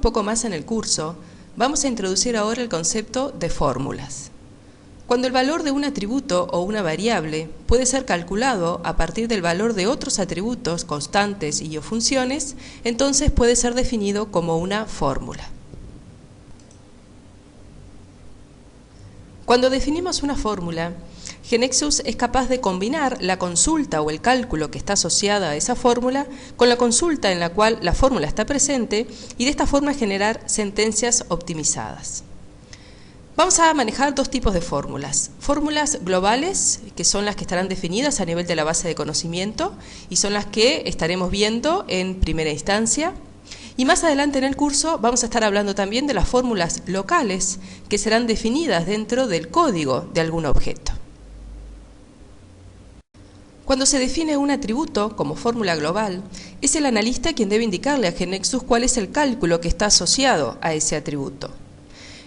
poco más en el curso, vamos a introducir ahora el concepto de fórmulas. Cuando el valor de un atributo o una variable puede ser calculado a partir del valor de otros atributos, constantes y o funciones, entonces puede ser definido como una fórmula. Cuando definimos una fórmula, GeneXus es capaz de combinar la consulta o el cálculo que está asociada a esa fórmula con la consulta en la cual la fórmula está presente y de esta forma generar sentencias optimizadas. Vamos a manejar dos tipos de fórmulas. Fórmulas globales, que son las que estarán definidas a nivel de la base de conocimiento y son las que estaremos viendo en primera instancia. Y más adelante en el curso vamos a estar hablando también de las fórmulas locales, que serán definidas dentro del código de algún objeto. Cuando se define un atributo como fórmula global, es el analista quien debe indicarle a GeneXus cuál es el cálculo que está asociado a ese atributo.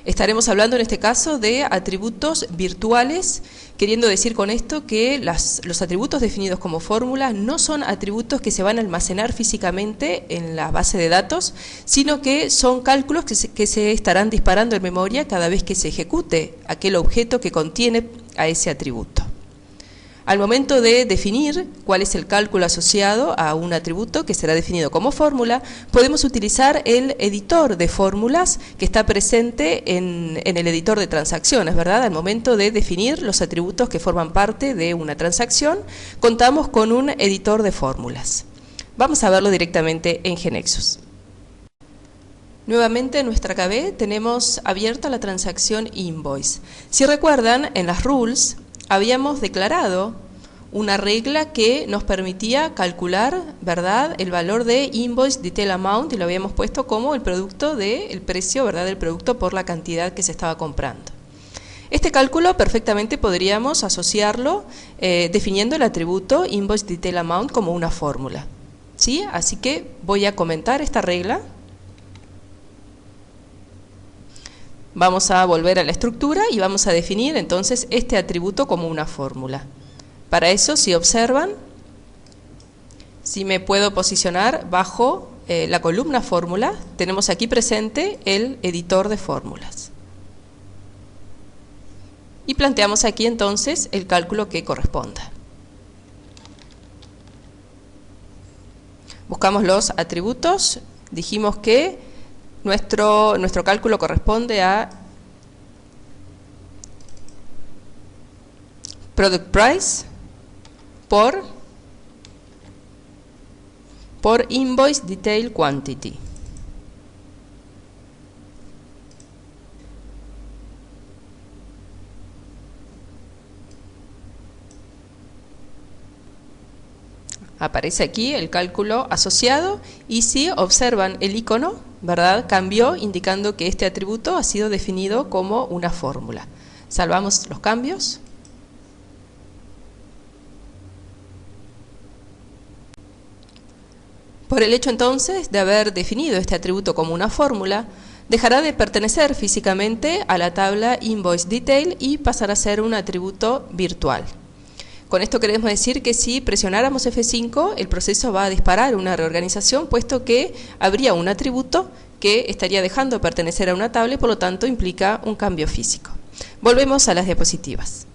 Estaremos hablando en este caso de atributos virtuales, queriendo decir con esto que los atributos definidos como fórmula no son atributos que se van a almacenar físicamente en la base de datos, sino que son cálculos que se estarán disparando en memoria cada vez que se ejecute aquel objeto que contiene a ese atributo. Al momento de definir cuál es el cálculo asociado a un atributo que será definido como fórmula, podemos utilizar el editor de fórmulas que está presente en el editor de transacciones, ¿verdad? Al momento de definir los atributos que forman parte de una transacción, contamos con un editor de fórmulas. Vamos a verlo directamente en GeneXus. Nuevamente en nuestra KB tenemos abierta la transacción invoice. Si recuerdan, en las rules habíamos declarado una regla que nos permitía calcular, ¿verdad?, el valor de invoice detail amount y lo habíamos puesto como el producto del precio, ¿verdad?, del producto por la cantidad que se estaba comprando. Este cálculo perfectamente podríamos asociarlo definiendo el atributo invoice detail amount como una fórmula, ¿sí? Así que voy a comentar esta regla. Vamos a volver a la estructura y vamos a definir entonces este atributo como una fórmula. Para eso, si observan, si me puedo posicionar bajo la columna fórmula, tenemos aquí presente el editor de fórmulas. Y planteamos aquí entonces el cálculo que corresponda. Buscamos los atributos, dijimos que nuestro cálculo corresponde a product price por invoice detail quantity. Aparece aquí el cálculo asociado y si observan el icono, ¿verdad?, cambió indicando que este atributo ha sido definido como una fórmula. Salvamos los cambios. Por el hecho entonces de haber definido este atributo como una fórmula, dejará de pertenecer físicamente a la tabla invoice detail y pasará a ser un atributo virtual. Con esto queremos decir que si presionáramos F5, el proceso va a disparar una reorganización, puesto que habría un atributo que estaría dejando de pertenecer a una tabla y por lo tanto implica un cambio físico. Volvemos a las diapositivas.